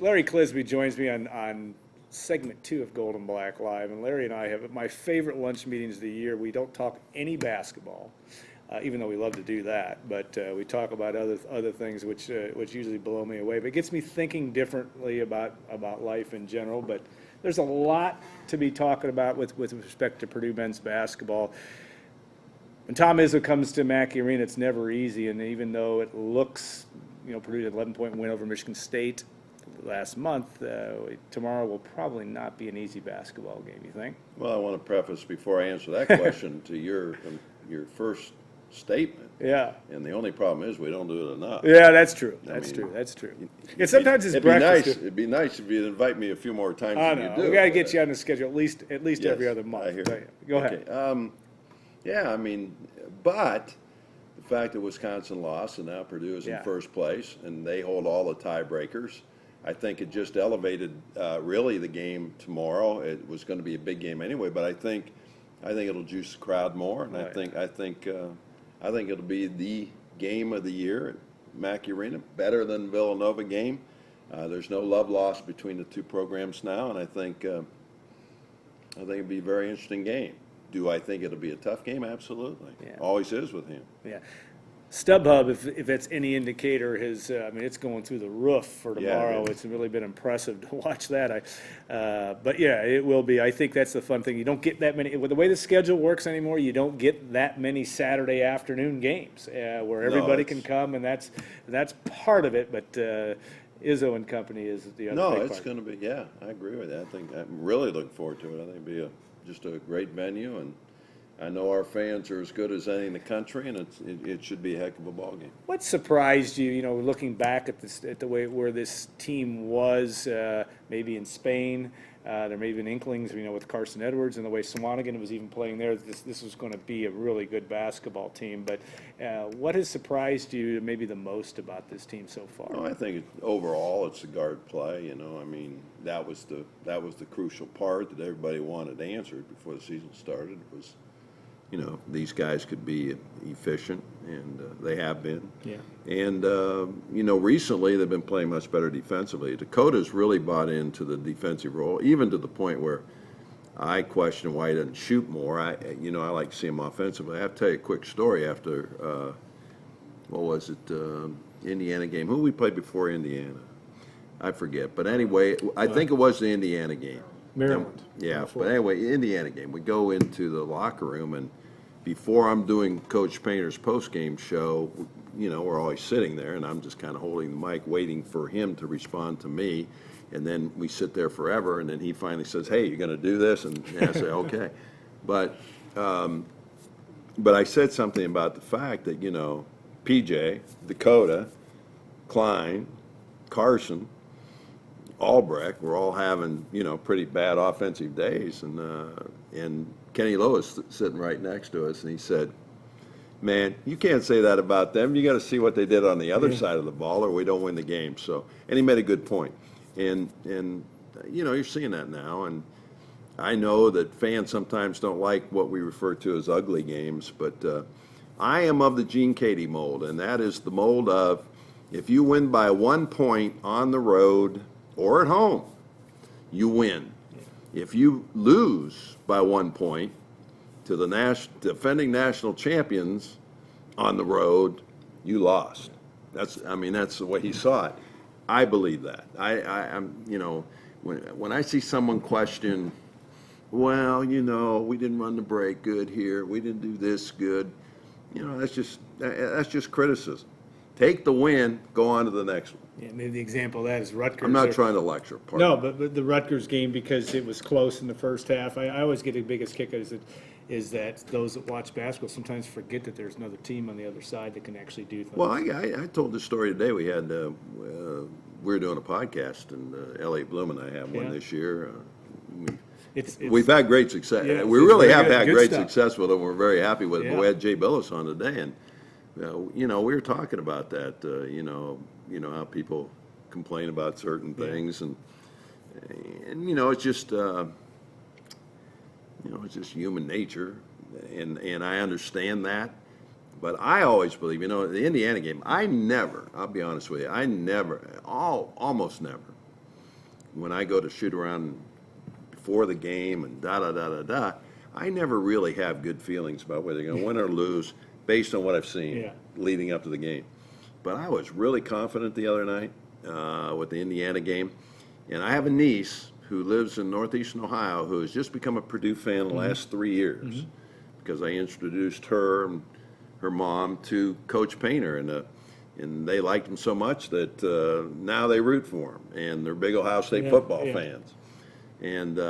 Larry Clisby joins me on segment 2 of Golden Black Live, and Larry and I have my favorite lunch meetings of the year. We don't talk any basketball, even though we love to do that, but we talk about other things which usually blow me away. But it gets me thinking differently about life in general. But there's a lot to be talking about with respect to Purdue men's basketball. When Tom Izzo comes to Mackey Arena, it's never easy, and even though it looks, Purdue had an 11-point win over Michigan State last month, tomorrow will probably not be an easy basketball game, you think? Well, I want to preface before I answer that question to your first statement. Yeah. And the only problem is we don't do it enough. Yeah, that's true. That's true. Yeah, sometimes it's breakfast. It'd be nice if you'd invite me a few more times I than know. you do. We got to get you on the schedule at least Yes, every other month. I hear you. Go ahead. Yeah, but the fact that Wisconsin lost and now Purdue is in first place and they hold all the tiebreakers, I think it just elevated really the game tomorrow. It was going to be a big game anyway, but I think it'll juice the crowd more, and I think it'll be the game of the year at Mackey Arena, better than Villanova game. There's no love lost between the two programs now, and I think it'll be a very interesting game. Do I think it'll be a tough game? Absolutely. Yeah. Always is with him. Yeah. StubHub, if it's any indicator, it's going through the roof for tomorrow. Yeah, it's really been impressive to watch that. But yeah, it will be. I think that's the fun thing. You don't get that many. With the way the schedule works anymore, you don't get that many Saturday afternoon games where everybody can come, and that's part of it. But Izzo and company is the other. No, big it's part. going to be. Yeah, I agree with that. I'm really looking forward to it. I think it'll be just a great venue, and I know our fans are as good as any in the country, and it should be a heck of a ball game. What surprised you, looking back at the way where this team was, maybe in Spain? There may have been inklings, with Carson Edwards and the way Swanigan was even playing there. This was going to be a really good basketball team. But what has surprised you maybe the most about this team so far? Well, I think overall it's the guard play. That was the crucial part that everybody wanted answered before the season started. Was these guys could be efficient, and they have been. Yeah. And, recently they've been playing much better defensively. Dakota's really bought into the defensive role, even to the point where I question why he doesn't shoot more. I like to see him offensively. I have to tell you a quick story after, Indiana game. Who we played before Indiana? I forget. But anyway, I think it was the Indiana game. Maryland. Yeah, but anyway, Indiana game. We go into the locker room, and before I'm doing Coach Painter's post-game show, we're always sitting there, and I'm just kind of holding the mic, waiting for him to respond to me. And then we sit there forever, and then he finally says, "Hey, you're going to do this?" And I say, "Okay." But I said something about the fact that, PJ, Dakota, Klein, Carson, Albrecht were all having, pretty bad offensive days, and Kenny Lois sitting right next to us, and he said, "Man, you can't say that about them. You got to see what they did on the other side of the ball, or we don't win the game." So, and he made a good point, and you're seeing that now, and I know that fans sometimes don't like what we refer to as ugly games, but I am of the Gene Cady mold, and that is the mold of if you win by 1 point on the road or at home, you win. If you lose by 1 point to the defending national champions on the road, you lost. That's the way he saw it. I believe that. I'm when I see someone question, well, we didn't run the break good here, we didn't do this good, that's just criticism. Take the win, go on to the next one. Yeah, maybe the example of that is Rutgers. I'm not trying to lecture. No, but the Rutgers game, because it was close in the first half, I always get the biggest kick is that those that watch basketball sometimes forget that there's another team on the other side that can actually do things. Well, I told this story today. We had we were doing a podcast, and L.A. Bloom and I have one this year. We've had great success. Yeah, we really have had great stuff. Success with it. We're very happy with it. Yeah. But we had Jay Billis on today, and we were talking about that. How people complain about certain things, and it's just it's just human nature, and I understand that. But I always believe, the Indiana game, I'll be honest with you, almost never when I go to shoot around before the game and da-da-da-da-da, I never really have good feelings about whether they're going to win or lose based on what I've seen leading up to the game. But I was really confident the other night with the Indiana game. And I have a niece who lives in northeastern Ohio who has just become a Purdue fan the last 3 years because I introduced her and her mom to Coach Painter. And they liked him so much that now they root for him. And they're big Ohio State football fans. And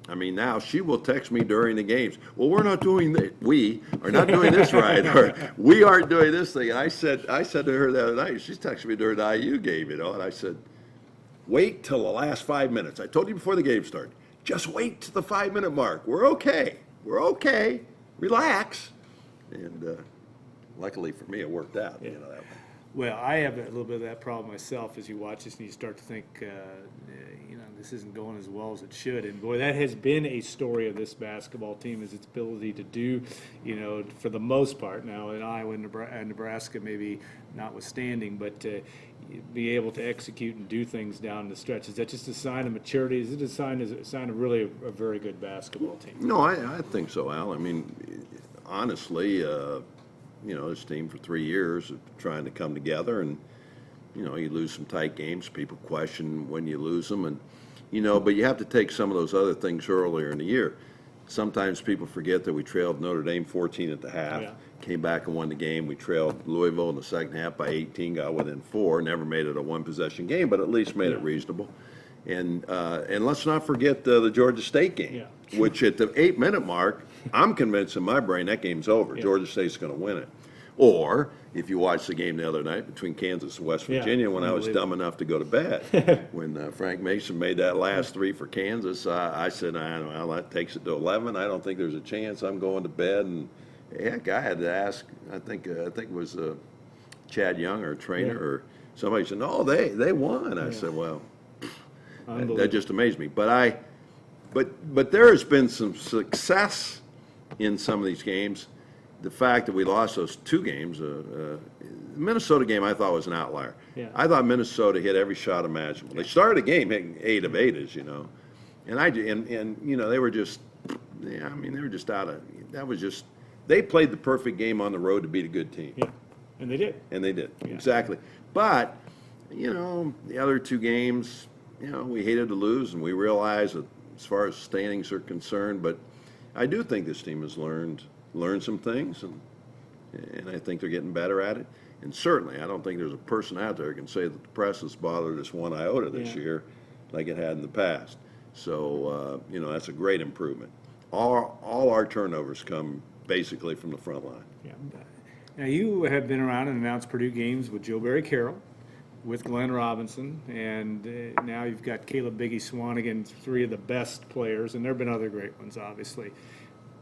I mean, now she will text me during the games. Well, we're not doing that. We are not doing this right, or we aren't doing this thing. And I said to her the other night, she's texting me during the IU game, you know, and I said, wait till the last 5 minutes. I told you before the game started, just wait to the 5-minute mark. We're okay. We're okay. Relax. And luckily for me, it worked out. You know, that way. Well, I have a little bit of that problem myself as you watch this and you start to think, you know, this isn't going as well as it should. And boy, that has been a story of this basketball team is its ability to do, you know, for the most part now in Iowa and Nebraska maybe notwithstanding, but be able to execute and do things down the stretch. Is that just a sign of maturity? Is it a sign of really a very good basketball team? No, I think so, Al. I mean, honestly, you know, this team for 3 years of trying to come together, and you know, you lose some tight games. People question when you lose them, and you know, but you have to take some of those other things earlier in the year. Sometimes people forget that we trailed Notre Dame 14 at the half, came back and won the game. We trailed Louisville in the second half by 18, got within 4, never made it a one-possession game, but at least made it reasonable. And let's not forget the Georgia State game, which at the 8-minute mark, I'm convinced in my brain that game's over. Georgia State's going to win it. Or if you watched the game the other night between Kansas and West Virginia, when I was dumb enough to go to bed, when Frank Mason made that last 3 for Kansas, I said, I don't know, that takes it to 11. I don't think there's a chance. I'm going to bed. And heck, I had to ask. I think it was Chad Young, our trainer, or somebody said, no, they won. I said, well, that just amazed me. But there has been some success in some of these games. The fact that we lost those 2 games, the Minnesota game I thought was an outlier. I thought Minnesota hit every shot imaginable. They started the game hitting 8 of 8, as you know, and you know, they were just, I mean, they were just out of, that was just, they played the perfect game on the road to beat a good team. And they did. And they did, exactly. But, you know, the other 2 games, you know, we hated to lose, and we realized that as far as standings are concerned, but I do think this team has learned some things, and I think they're getting better at it. And certainly, I don't think there's a person out there who can say that the press has bothered us one iota this year like it had in the past. So, you know, that's a great improvement. All our turnovers come basically from the front line. Now, you have been around and announced Purdue games with Joe Barry Carroll, with Glenn Robinson, and now you've got Caleb Biggie Swanigan, 3 of the best players, and there have been other great ones, obviously.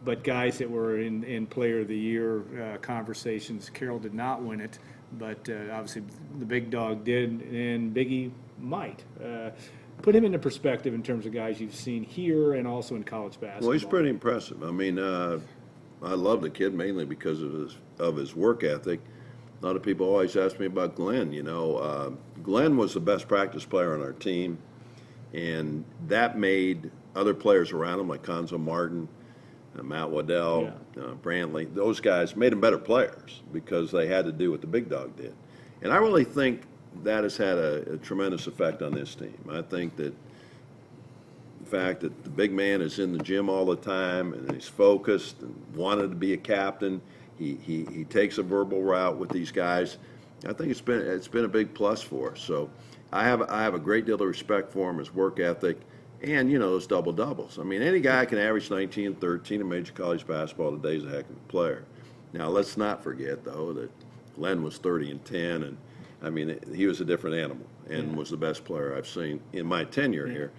But guys that were in Player of the Year conversations. Carroll did not win it, but obviously the big dog did, and Biggie might. Put him into perspective in terms of guys you've seen here and also in college basketball. Well, he's pretty impressive. I mean, I love the kid mainly because of his work ethic. A lot of people always ask me about Glenn. You know, Glenn was the best practice player on our team, and that made other players around him, like Konzo Martin, Matt Waddell, Brantley, those guys made them better players because they had to do what the big dog did. And I really think that has had a tremendous effect on this team. I think that the fact that the big man is in the gym all the time and he's focused and wanted to be a captain, he takes a verbal route with these guys. I think it's been a big plus for us. So I have a great deal of respect for him, his work ethic. And, you know, those double-doubles. I mean, any guy can average 19 and 13 in major college basketball today is a heck of a player. Now, let's not forget, though, that Glenn was 30 and 10, and, I mean, he was a different animal and was the best player I've seen in my tenure here.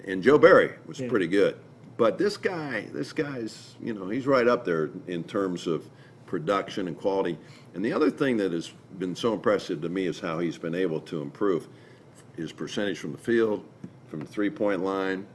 And Joe Barry was pretty good. But this guy's, you know, he's right up there in terms of production and quality. And the other thing that has been so impressive to me is how he's been able to improve his percentage from the field, from the three-point line.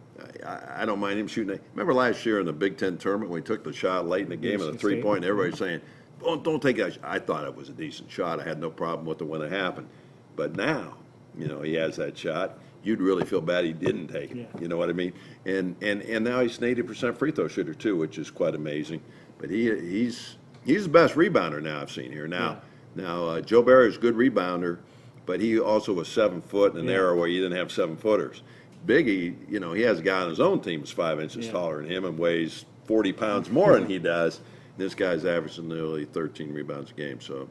I don't mind him shooting. Remember last year in the Big Ten tournament when he took the shot late in the game of the three-point, and everybody's saying, don't take that shot. I thought it was a decent shot. I had no problem with it when it happened. But now, you know, he has that shot. you'd really feel bad he didn't take it. Yeah. You know what I mean? And now he's an 80% free throw shooter too, which is quite amazing. But he's the best rebounder now I've seen here. Now Joe Barry's a good rebounder, but he also was 7 foot in an era where you didn't have 7-footers. Biggie, you know, he has a guy on his own team who's 5 inches taller than him and weighs 40 pounds more than he does. This guy's averaging nearly 13 rebounds a game. So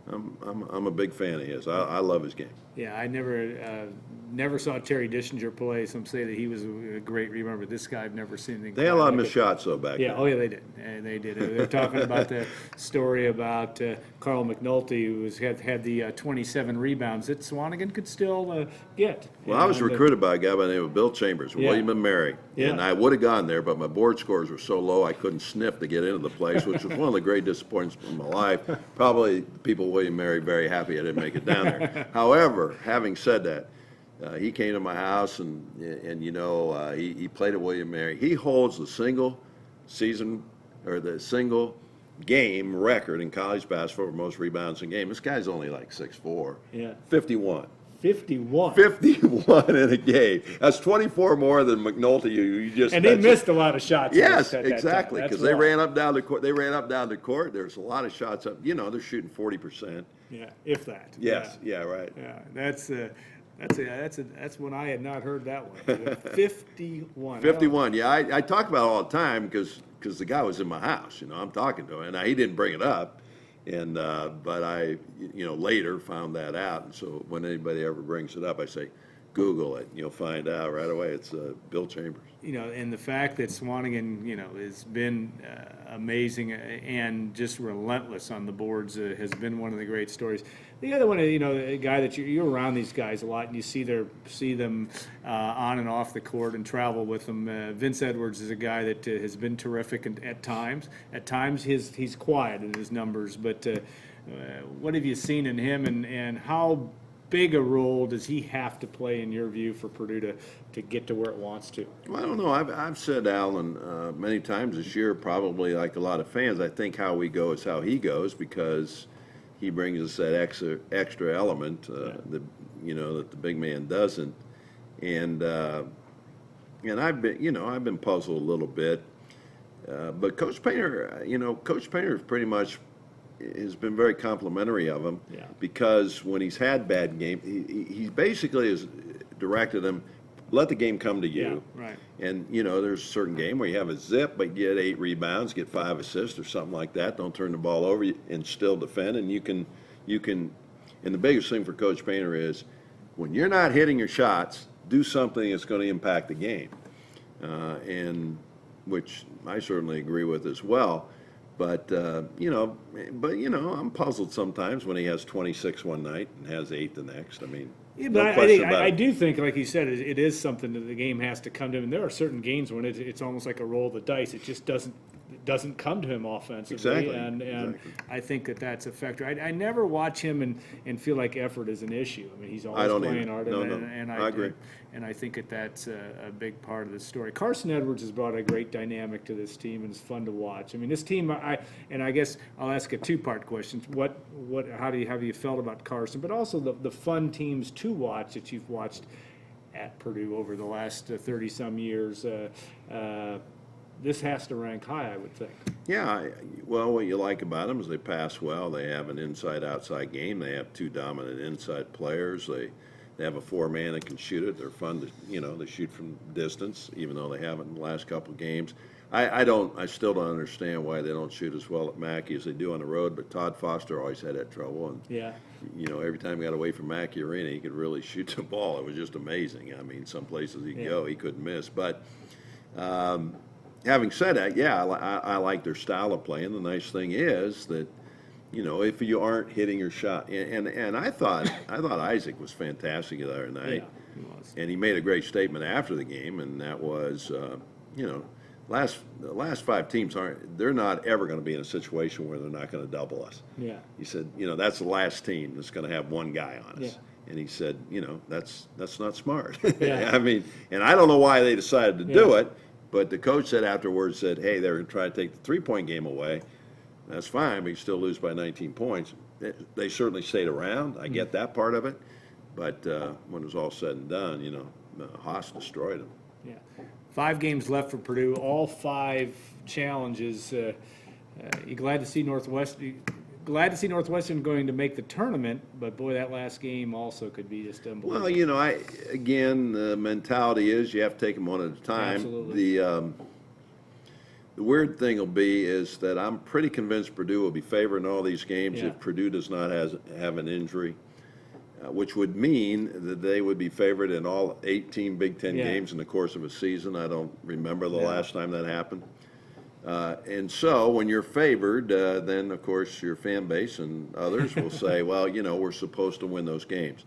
I'm a big fan of his. I love his game. Yeah, I never saw Terry Dischinger play. Some say that he was a great rebounder, but this guy I've never seen anything. They had a lot of like missed it. shots though back Yeah, then. oh yeah, they did. And they did. They're talking about the story about Carl McNulty, who had the 27 rebounds that Swanigan could still get. Well, I was recruited by a guy by the name of Bill Chambers, William and Mary, Yeah. and I would have gone there, but my board scores were so low I couldn't sniff to get into the place, which was one of the great disappointments of my life. Probably people at William and Mary very happy I didn't make it down there. However, having said that, he came to my house and you know he played at William and Mary. He holds the single season or the single game record in college basketball for most rebounds in a game. This guy's only like 6'4". Yeah. 51. 51. 51 in a game. That's 24 more than McNulty. You just And they mentioned. missed a lot of shots. Yes, at that time. exactly. That's Because they why. ran up down the court. They ran up down the court. There's a lot of shots up. You know, they're shooting 40%. Yeah, if that. Yes. Yeah. Right. Yeah, that's when I had not heard that one. 51. 51. Yeah, I talk about it all the time because the guy was in my house. You know, I'm talking to him, and he didn't bring it up. And but I, you know, later found that out. And so when anybody ever brings it up, I say, Google it. You'll find out right away. It's Bill Chambers. You know, and the fact that Swanigan, you know, has been amazing and just relentless on the boards has been one of the great stories. The other one, you know, a guy that you're around these guys a lot, and you see them on and off the court and travel with them. Vince Edwards is a guy that has been terrific at times. At times, he's quiet in his numbers, but what have you seen in him, and how big a role does he have to play in your view for Purdue to get to where it wants to? Well, I don't know. I've said, Alan, many times this year, probably like a lot of fans, I think how we go is how he goes because he brings us that extra element that you know that the big man doesn't. And I've been puzzled a little bit. But Coach Painter, Coach Painter pretty much has been very complimentary of him because when he's had bad games, he basically has directed him, let the game come to you. Yeah, right. And, there's a certain game where you have a zip, but get 8 rebounds, get 5 assists or something like that. Don't turn the ball over and still defend. And you can, and the biggest thing for Coach Painter is when you're not hitting your shots, do something that's going to impact the game. And which I certainly agree with as well. But, I'm puzzled sometimes when he has 26 one night and has 8 the next. I mean, Yeah, no but question about I it. do think, like you said, it is something that the game has to come to him. And there are certain games when it's almost like a roll of the dice. It just doesn't come to him offensively. Exactly, And exactly. I think that's a factor. I never watch him and feel like effort is an issue. I mean, he's I always don't playing either. hard. No, and I agree. And I think that's a big part of the story. Carson Edwards has brought a great dynamic to this team, and it's fun to watch. I mean, this team, I guess I'll ask a 2-part question. How have you felt about Carson, but also the fun teams to watch that you've watched at Purdue over the last 30-some years? This has to rank high, I would think. Yeah, well, what you like about them is they pass well. They have an inside-outside game. They have 2 dominant inside players. They have a 4-man that can shoot it. They're fun to, they shoot from distance, even though they haven't in the last couple of games. I still don't understand why they don't shoot as well at Mackey as they do on the road, but Todd Foster always had that trouble. And, Yeah. every time he got away from Mackey Arena, he could really shoot the ball. It was just amazing. I mean, some places he'd go, he couldn't miss. But having said that, yeah, I like their style of play. And the nice thing is that, if you aren't hitting your shot, and I thought Isaac was fantastic the other night. Yeah, he was. And he made a great statement after the game, and that was, the last 5 teams they're not ever going to be in a situation where they're not going to double us. Yeah. He said, that's the last team that's going to have 1 guy on us. Yeah. And he said, that's not smart. Yeah. I mean, and I don't know why they decided to do it, but the coach said afterwards, hey, they're going to try to take the 3-point game away. That's fine, but you still lose by 19 points. They certainly stayed around. I get that part of it. But when it was all said and done, Haas destroyed them. Yeah. 5 games left for Purdue, all 5 challenges. You glad to see Northwestern going to make the tournament, but boy, that last game also could be just unbelievable. Well, again, the mentality is you have to take them one at a time. Absolutely. The weird thing will be is that I'm pretty convinced Purdue will be favored in all these games Yeah. if Purdue does not have an injury, which would mean that they would be favored in all 18 Big Ten Yeah. games in the course of a season. I don't remember the Yeah. last time that happened. And so when you're favored, then, of course, your fan base and others will say, well, we're supposed to win those games.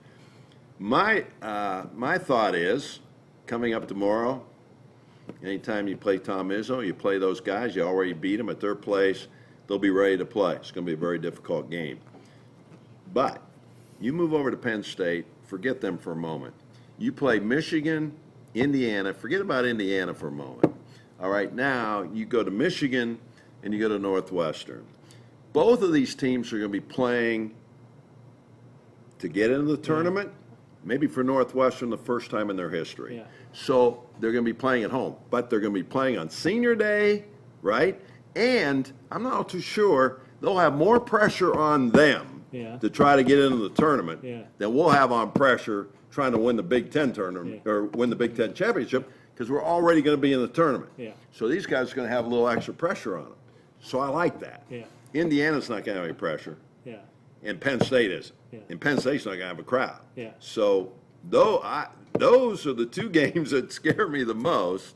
My thought is, coming up tomorrow, anytime you play Tom Izzo, you play those guys, you already beat them at their place, they'll be ready to play. It's going to be a very difficult game. But you move over to Penn State, forget them for a moment. You play Michigan, Indiana, forget about Indiana for a moment. All right, now you go to Michigan and you go to Northwestern. Both of these teams are going to be playing to get into the tournament, maybe for Northwestern the first time in their history. Yeah. So they're going to be playing at home, but they're going to be playing on senior day, right? And I'm not too sure, they'll have more pressure on them to try to get into the tournament than we'll have on pressure trying to win the Big Ten tournament or win the Big Ten championship, because we're already going to be in the tournament. So these guys are going to have a little extra pressure on them. So I like that. Indiana's not going to have any pressure. And Penn State isn't. And Penn State's not going to have a crowd. So those are the 2 games that scare me the most,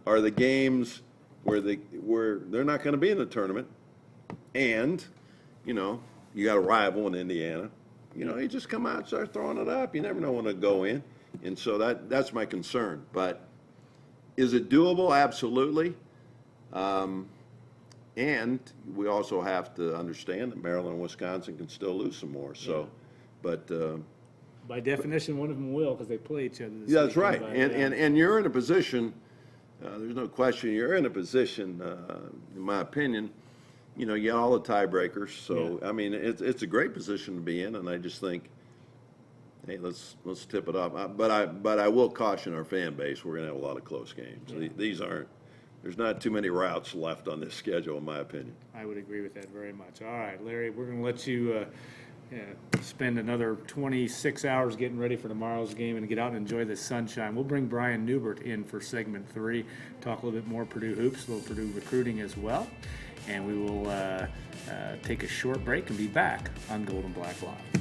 are the games where they're not going to be in the tournament, and you got a rival in Indiana. You just come out and start throwing it up. You never know when it'll go in, and so that's my concern. But is it doable? Absolutely. And we also have to understand that Maryland and Wisconsin can still lose some more. So, but by definition, one of them will, because they play each other. Yeah, that's right. And you're in a position. There's no question. You're in a position, in my opinion. You got all the tiebreakers. So I mean, it's a great position to be in, and I just think, hey, let's tip it off. But I will caution our fan base. We're going to have a lot of close games. These aren't. There's not too many routes left on this schedule, in my opinion. I would agree with that very much. All right, Larry, we're going to let you spend another 26 hours getting ready for tomorrow's game and get out and enjoy the sunshine. We'll bring Brian Newbert in for segment 3, talk a little bit more Purdue hoops, a little Purdue recruiting as well. And we will take a short break and be back on Gold and Black Live.